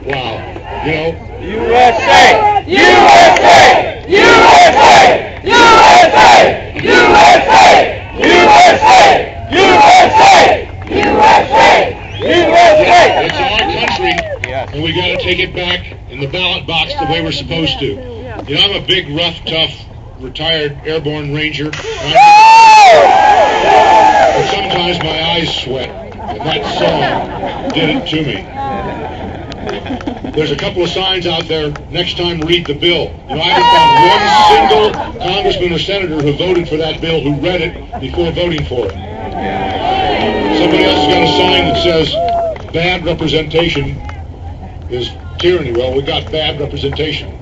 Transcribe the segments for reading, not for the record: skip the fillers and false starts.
Wow. You know? USA! USA! USA! USA! USA! USA! USA! USA! USA! It's our country, and we got to take it back in the ballot box the way we're supposed to. You know, I'm a big, rough, tough, retired airborne ranger. But sometimes my eyes sweat, and that song did it to me. There's a couple of signs out there, next time read the bill. You know, I haven't found one single congressman or senator who voted for that bill who read it before voting for it. Somebody else has got a sign that says, bad representation is tyranny. Well, we got bad representation.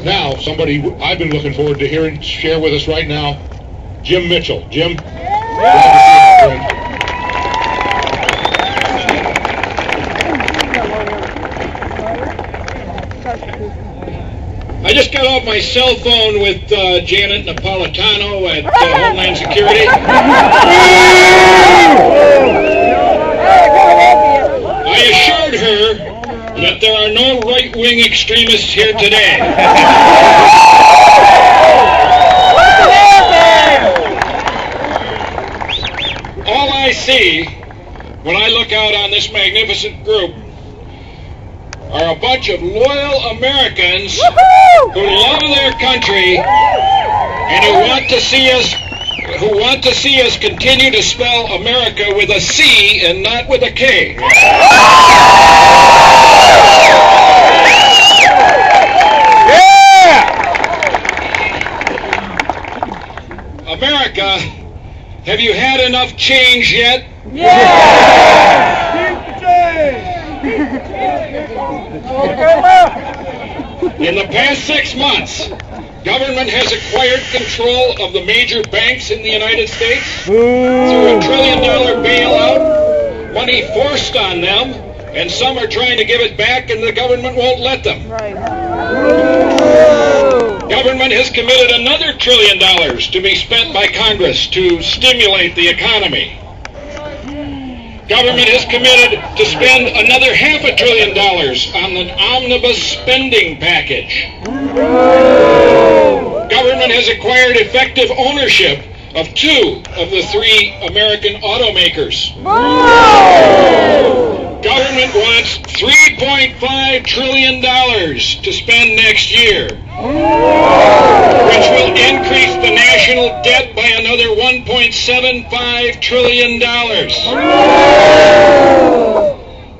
Now, somebody I've been looking forward to hearing share with us right now, Jim Mitchell. Jim? I just got off my cell phone with Janet Napolitano at Homeland Security. I assured her that there are no right-wing extremists here today. All I see when I look out on this magnificent group are a bunch of loyal Americans who love their country and who want to see us continue to spell America with a C and not with a K. America, have you had enough change yet? In the past 6 months, government has acquired control of the major banks in the United States through $1 trillion bailout, money forced on them, and some are trying to give it back and the government won't let them. Government has committed another $1 trillion to be spent by Congress to stimulate the economy. Government has committed to spend another $500 billion on the omnibus spending package. Government has acquired effective ownership of 2 of the 3 American automakers. Government wants $3.5 trillion to spend next year, which will increase the national debt by another $1.75 trillion.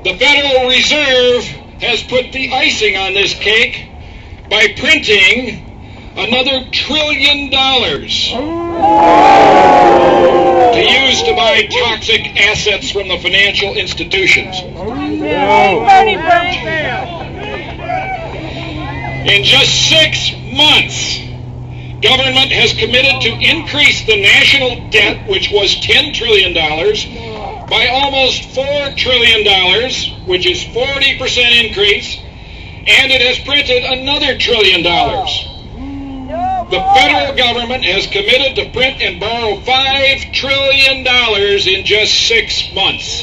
The Federal Reserve has put the icing on this cake by printing another $1 trillion to use to buy toxic assets from the financial institutions. In just 6 months, government has committed to increase the national debt, which was $10 trillion, by almost $4 trillion, which is 40% increase, and it has printed another $1 trillion. The federal government has committed to print and borrow $5 trillion in just 6 months.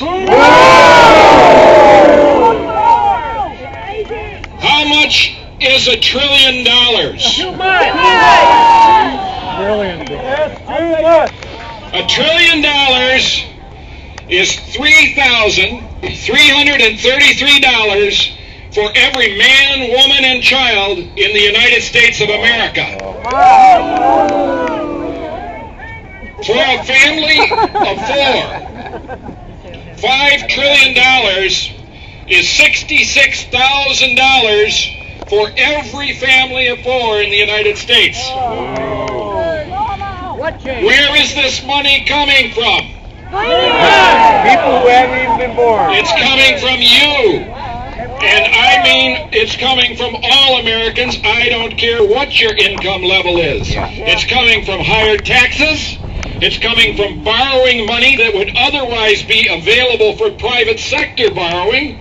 How much is $1 trillion? Too much. $1 trillion is $3,333 for every man, woman, and child in the United States of America. For a family of 4, $5 trillion is $66,000 for every family of 4 in the United States. Where is this money coming from? People who haven't even been born. It's coming from you. And I mean, it's coming from all Americans. I don't care what your income level is. It's coming from higher taxes. It's coming from borrowing money that would otherwise be available for private sector borrowing.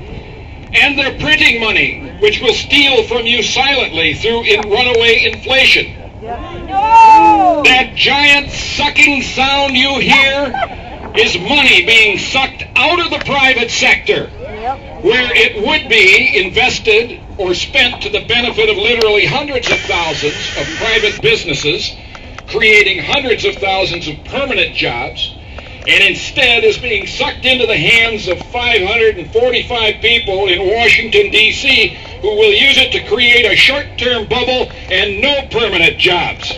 And they're printing money, which will steal from you silently through runaway inflation. That giant sucking sound you hear is money being sucked out of the private sector where it would be invested or spent to the benefit of literally hundreds of thousands of private businesses, creating hundreds of thousands of permanent jobs, and instead is being sucked into the hands of 545 people in Washington, D.C., who will use it to create a short-term bubble and no permanent jobs.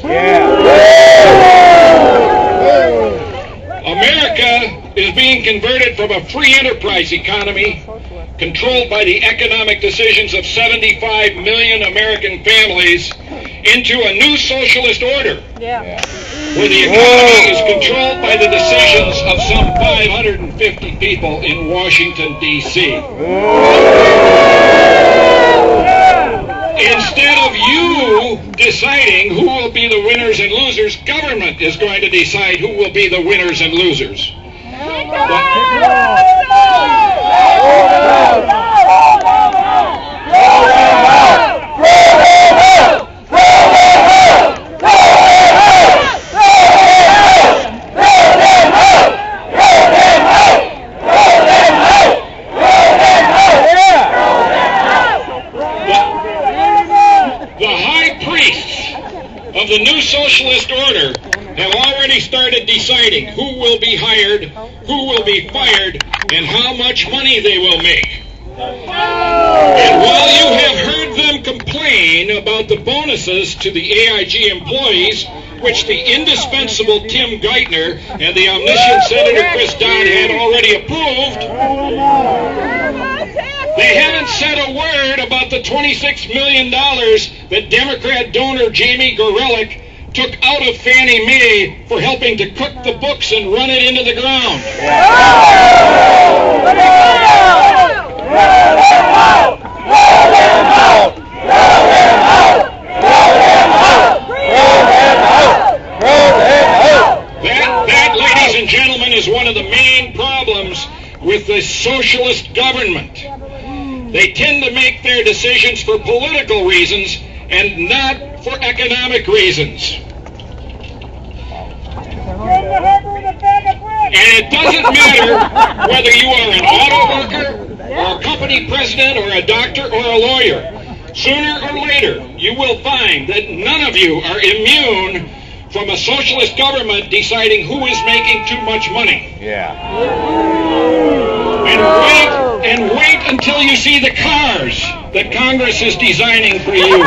America is being converted from a free enterprise economy controlled by the economic decisions of 75 million American families into a new socialist order where the economy is controlled by the decisions of some 550 people in Washington, D.C. Instead of you deciding who will be the winners and losers, government is going to decide who will be the winners and losers. Of the new socialist order have already started deciding who will be hired, who will be fired, and how much money they will make. And while you have heard them complain about the bonuses to the AIG employees, which the indispensable Tim Geithner and the omniscient Senator Chris Dodd had already approved, they haven't said a word about the $26 million that Democrat donor Jamie Gorelick took out of Fannie Mae for helping to cook the books and run it into the ground. That, ladies and gentlemen, is one of the main problems with the socialist government. They tend to make their decisions for political reasons and not for economic reasons. And it doesn't matter whether you are an auto worker, or a company president, or a doctor, or a lawyer. Sooner or later, you will find that none of you are immune from a socialist government deciding who is making too much money. And wait until you see the cars that Congress is designing for you.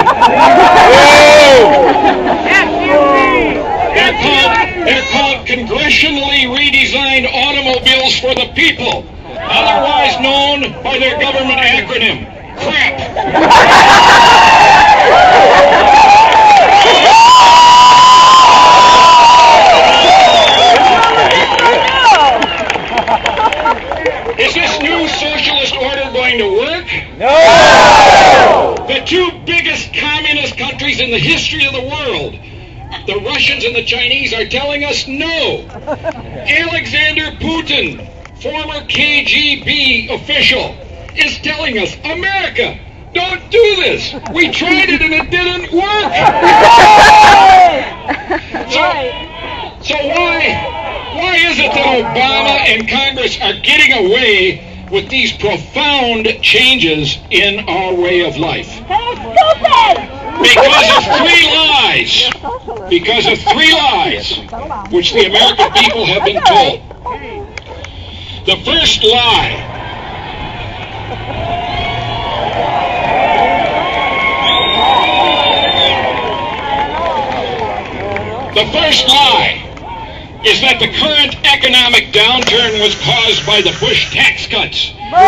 They're called congressionally redesigned automobiles for the people, otherwise known by their government acronym, CRAP. Is this new socialist order going to work? No! The two biggest communist countries in the history of the world, the Russians and the Chinese, are telling us no. Alexander Putin, former KGB official, is telling us, America, don't do this. We tried it and it didn't work. So why is it that Obama and Congress are getting away with these profound changes in our way of life? Because of three lies. Because of three lies, which the American people have been told. The first lie. The first lie is that the current economic downturn was caused by the Bush tax cuts. Or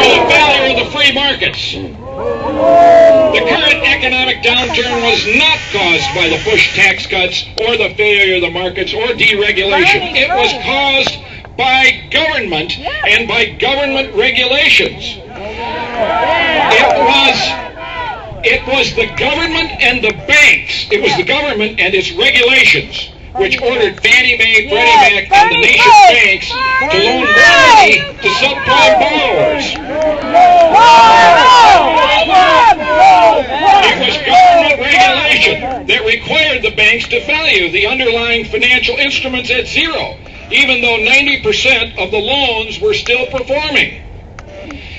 the failure of the free markets. The current economic downturn was not caused by the Bush tax cuts or the failure of the markets or deregulation. It was caused by government and by government regulations. It was the government and the banks. It was the government and its regulations which ordered Fannie Mae, Freddie Mac, and the nation's banks to loan money to subprime borrowers. It was government regulation that required the banks to value the underlying financial instruments at zero even though 90% of the loans were still performing.